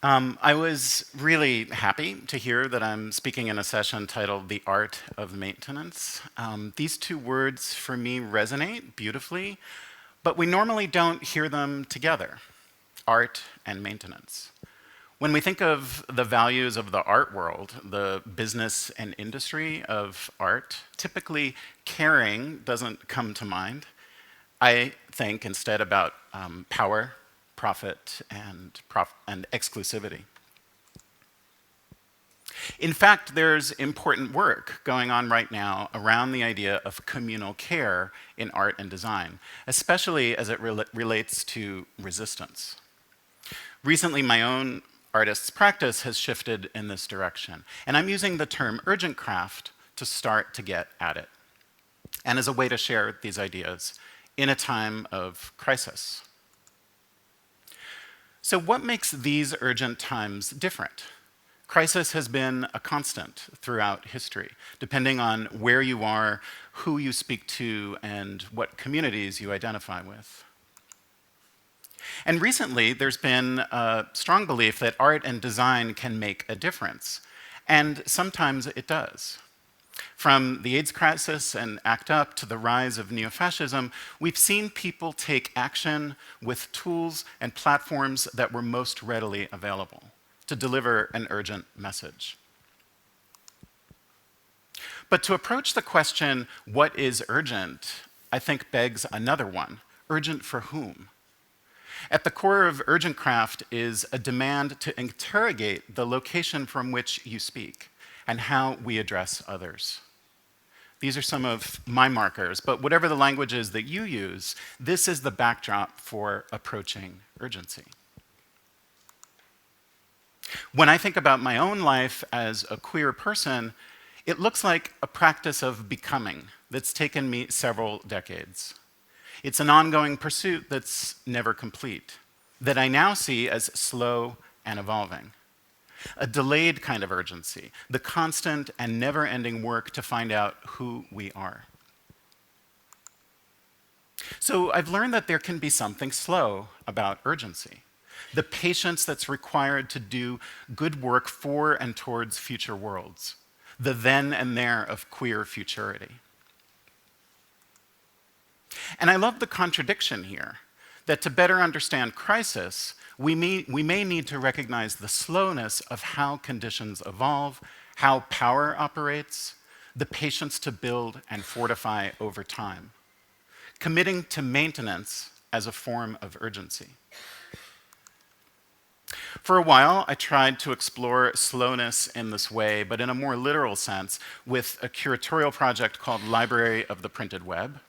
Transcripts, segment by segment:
I was really happy to hear that I'm speaking in a session titled The Art of Maintenance. These two words for me resonate beautifully, but we normally don't hear them together, art and maintenance. When we think of the values of the art world, the business and industry of art, typically caring doesn't come to mind. I think instead about power, profit, and exclusivity. In fact, there's important work going on right now around the idea of communal care in art and design, especially as it relates to resistance. Recently, my own artist's practice has shifted in this direction, and I'm using the term Urgentcraft to start to get at it, and as a way to share these ideas in a time of crisis. So what makes these urgent times different? Crisis has been a constant throughout history, depending on where you are, who you speak to, and what communities you identify with. And recently, there's been a strong belief that art and design can make a difference, and sometimes it does. From the AIDS crisis and ACT UP to the rise of neo-fascism, we've seen people take action with tools and platforms that were most readily available to deliver an urgent message. But to approach the question, what is urgent, I think begs another one. Urgent for whom? At the core of Urgentcraft is a demand to interrogate the location from which you speak and how we address others. These are some of my markers, but whatever the language is that you use, this is the backdrop for approaching urgency. When I think about my own life as a queer person, it looks like a practice of becoming that's taken me several decades. It's an ongoing pursuit that's never complete, that I now see as slow and evolving. A delayed kind of urgency, the constant and never-ending work to find out who we are. So I've learned that there can be something slow about urgency, the patience that's required to do good work for and towards future worlds, the then and there of queer futurity. And I love the contradiction here, that to better understand crisis, we may need to recognize the slowness of how conditions evolve, how power operates, the patience to build and fortify over time, committing to maintenance as a form of urgency. For a while, I tried to explore slowness in this way, but in a more literal sense, with a curatorial project called Library of the Printed Web.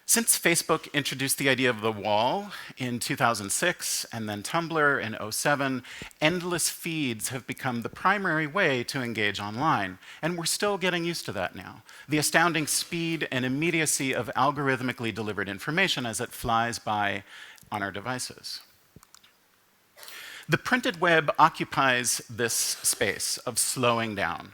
Since Facebook introduced the idea of the wall in 2006 and then Tumblr in 2007, endless feeds have become the primary way to engage online, and we're still getting used to that now. The astounding speed and immediacy of algorithmically delivered information as it flies by on our devices. The printed web occupies this space of slowing down,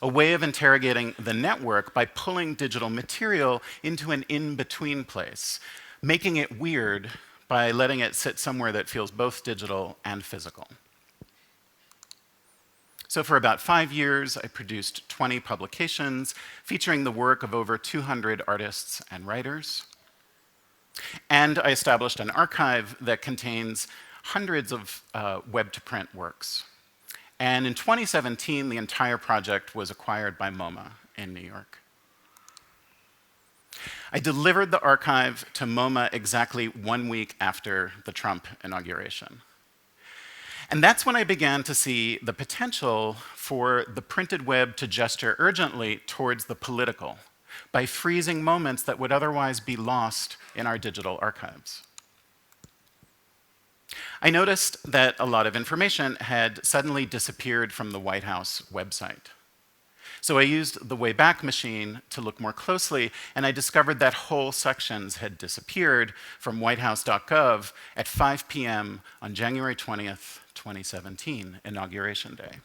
a way of interrogating the network by pulling digital material into an in-between place, making it weird by letting it sit somewhere that feels both digital and physical. So for about 5 years, I produced 20 publications featuring the work of over 200 artists and writers. And I established an archive that contains hundreds of web-to-print works. And in 2017, the entire project was acquired by MoMA in New York. I delivered the archive to MoMA exactly 1 week after the Trump inauguration. And that's when I began to see the potential for the printed web to gesture urgently towards the political by freezing moments that would otherwise be lost in our digital archives. I noticed that a lot of information had suddenly disappeared from the White House website. So I used the Wayback Machine to look more closely, and I discovered that whole sections had disappeared from whitehouse.gov at 5 p.m. on January 20th, 2017, Inauguration Day.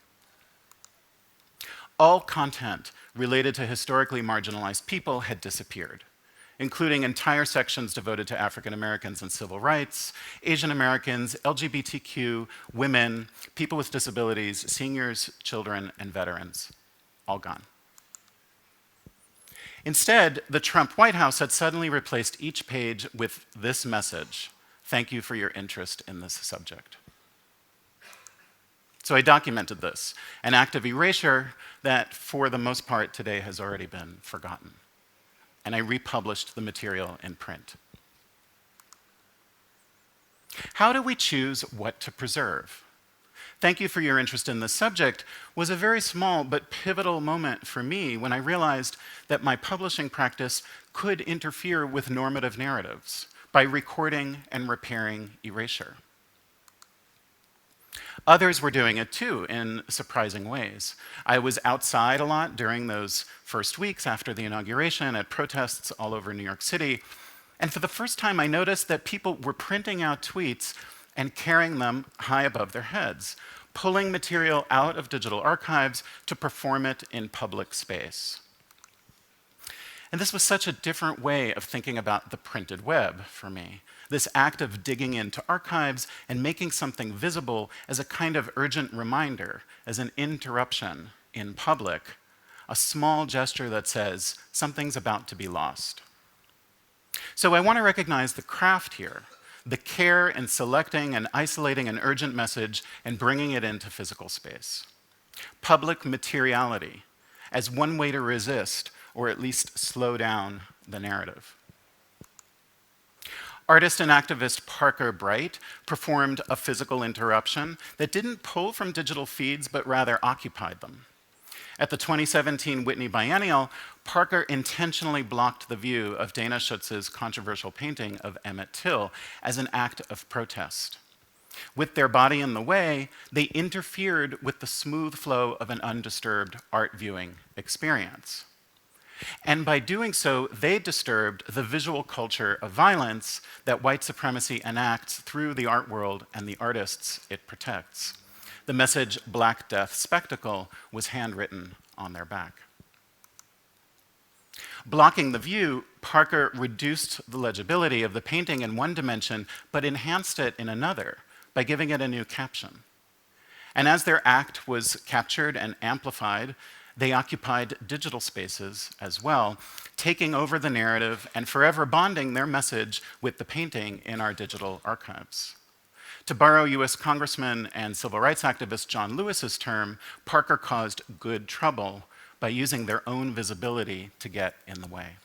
All content related to historically marginalized people had disappeared. including entire sections devoted to African Americans and civil rights, Asian Americans, LGBTQ, women, people with disabilities, seniors, children, and veterans. All gone. Instead, the Trump White House had suddenly replaced each page with this message: "Thank you for your interest in this subject." So I documented this, an act of erasure that, for the most part, today has already been forgotten. And I republished the material in print. How do we choose what to preserve? "Thank you for your interest in this subject" was a very small but pivotal moment for me when I realized that my publishing practice could interfere with normative narratives by recording and repairing erasure. Others were doing it too in surprising ways. I was outside a lot during those first weeks after the inauguration at protests all over New York City, and for the first time I noticed that people were printing out tweets and carrying them high above their heads, pulling material out of digital archives to perform it in public space. And this was such a different way of thinking about the printed web for me. This act of digging into archives and making something visible as a kind of urgent reminder, as an interruption in public, a small gesture that says something's about to be lost. So I want to recognize the craft here, the care in selecting and isolating an urgent message and bringing it into physical space. Public materiality as one way to resist, or at least slow down, the narrative. Artist and activist Parker Brite performed a physical interruption that didn't pull from digital feeds, but rather occupied them. At the 2017 Whitney Biennial, Parker intentionally blocked the view of Dana Schutz's controversial painting of Emmett Till as an act of protest. With their body in the way, they interfered with the smooth flow of an undisturbed art viewing experience. And by doing so, they disturbed the visual culture of violence that white supremacy enacts through the art world and the artists it protects. The message "Black Death Spectacle" was handwritten on their back. Blocking the view, Parker reduced the legibility of the painting in one dimension, but enhanced it in another by giving it a new caption. And as their act was captured and amplified, they occupied digital spaces as well, taking over the narrative and forever bonding their message with the painting in our digital archives. To borrow US Congressman and civil rights activist John Lewis's term, Parker caused good trouble by using their own visibility to get in the way.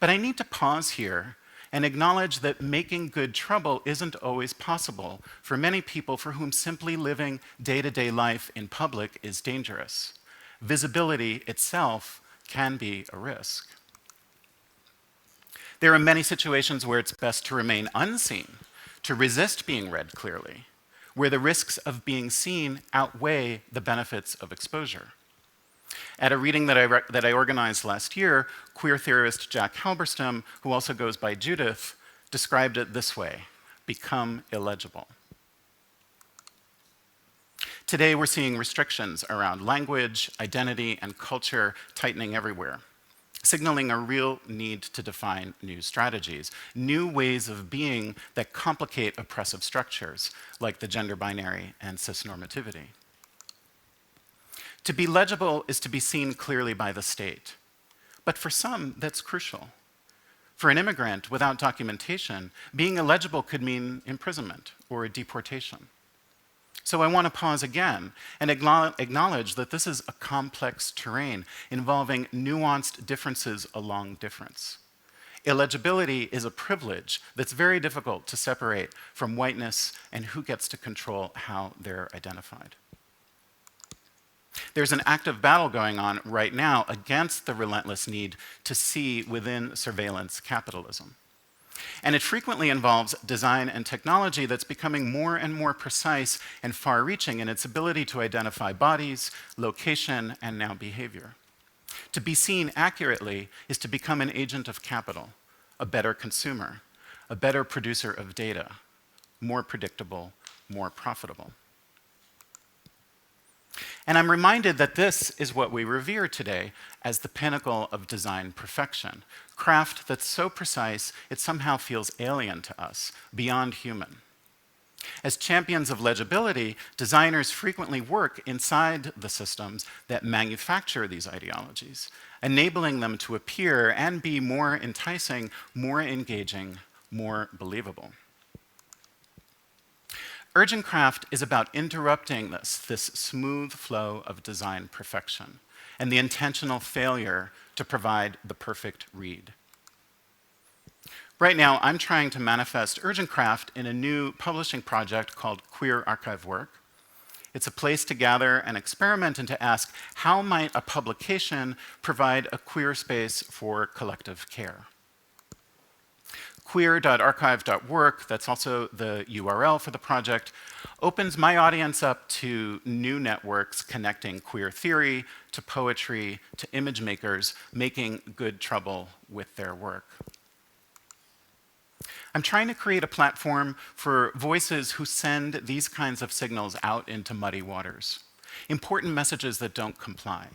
But I need to pause here and acknowledge that making good trouble isn't always possible for many people for whom simply living day-to-day life in public is dangerous. Visibility itself can be a risk. There are many situations where it's best to remain unseen, to resist being read clearly, where the risks of being seen outweigh the benefits of exposure. At a reading that I organized last year, queer theorist Jack Halberstam, who also goes by Judith, described it this way: become illegible. Today, we're seeing restrictions around language, identity, and culture tightening everywhere, signaling a real need to define new strategies, new ways of being that complicate oppressive structures, like the gender binary and cisnormativity. To be legible is to be seen clearly by the state. But for some, that's crucial. For an immigrant without documentation, being illegible could mean imprisonment or deportation. So I want to pause again and acknowledge that this is a complex terrain involving nuanced differences along difference. Illegibility is a privilege that's very difficult to separate from whiteness and who gets to control how they're identified. There's an active battle going on right now against the relentless need to see within surveillance capitalism. And it frequently involves design and technology that's becoming more and more precise and far-reaching in its ability to identify bodies, location, and now behavior. To be seen accurately is to become an agent of capital, a better consumer, a better producer of data, more predictable, more profitable. And I'm reminded that this is what we revere today as the pinnacle of design perfection, craft that's so precise it somehow feels alien to us, beyond human. As champions of legibility, designers frequently work inside the systems that manufacture these ideologies, enabling them to appear and be more enticing, more engaging, more believable. Urgentcraft is about interrupting this smooth flow of design perfection and the intentional failure to provide the perfect read. Right now, I'm trying to manifest Urgentcraft in a new publishing project called Queer Archive Work. It's a place to gather and experiment and to ask, how might a publication provide a queer space for collective care? Queer.archive.work, that's also the URL for the project, opens my audience up to new networks connecting queer theory to poetry to image makers making good trouble with their work. I'm trying to create a platform for voices who send these kinds of signals out into muddy waters, important messages that don't comply.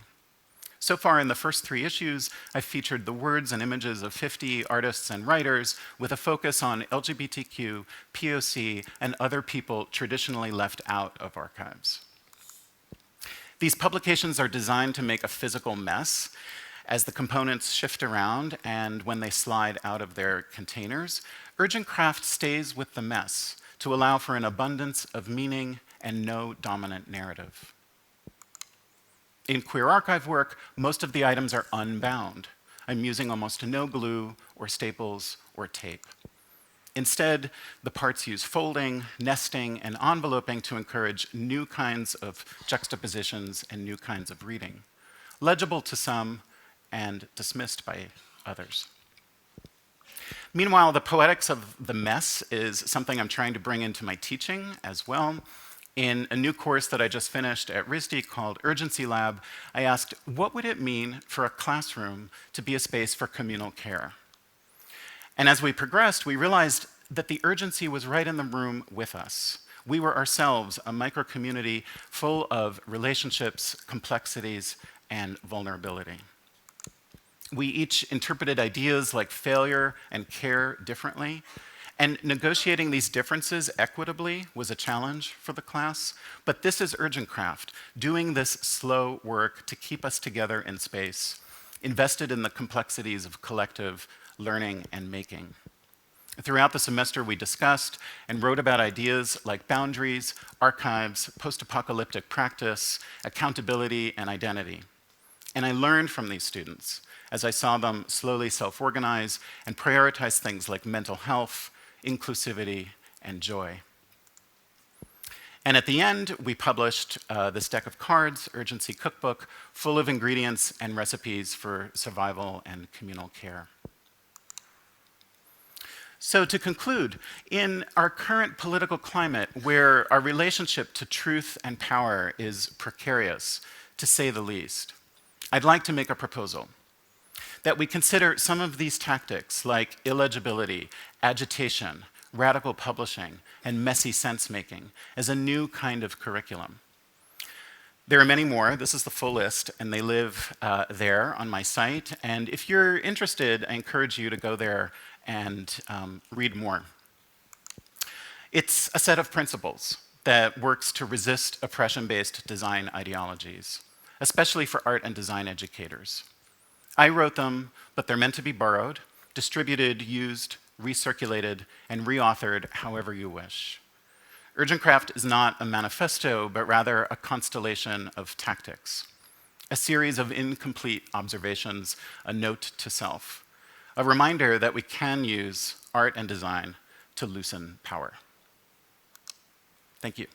So far in the first 3 issues, I've featured the words and images of 50 artists and writers with a focus on LGBTQ, POC, and other people traditionally left out of archives. These publications are designed to make a physical mess as the components shift around and when they slide out of their containers. Urgentcraft stays with the mess to allow for an abundance of meaning and no dominant narrative. In Queer Archive Work, most of the items are unbound. I'm using almost no glue or staples or tape. Instead, the parts use folding, nesting, and enveloping to encourage new kinds of juxtapositions and new kinds of reading, legible to some and dismissed by others. Meanwhile, the poetics of the mess is something I'm trying to bring into my teaching as well. In a new course that I just finished at RISD called Urgency Lab, I asked, what would it mean for a classroom to be a space for communal care? And as we progressed, we realized that the urgency was right in the room with us. We were ourselves a micro-community full of relationships, complexities, and vulnerability. We each interpreted ideas like failure and care differently, and negotiating these differences equitably was a challenge for the class. But this is Urgentcraft, doing this slow work to keep us together in space, invested in the complexities of collective learning and making. Throughout the semester, we discussed and wrote about ideas like boundaries, archives, post-apocalyptic practice, accountability, and identity. And I learned from these students as I saw them slowly self-organize and prioritize things like mental health, inclusivity, and joy. And at the end, we published this deck of cards, Urgency Cookbook, full of ingredients and recipes for survival and communal care. So to conclude, in our current political climate, where our relationship to truth and power is precarious, to say the least, I'd like to make a proposal that we consider some of these tactics like illegibility, agitation, radical publishing, and messy sense-making as a new kind of curriculum. There are many more. This is the full list, and they live there on my site. And if you're interested, I encourage you to go there and read more. It's a set of principles that works to resist oppression-based design ideologies, especially for art and design educators. I wrote them, but they're meant to be borrowed, distributed, used, recirculated, and reauthored however you wish. Urgentcraft is not a manifesto, but rather a constellation of tactics, a series of incomplete observations, a note to self, a reminder that we can use art and design to loosen power. Thank you.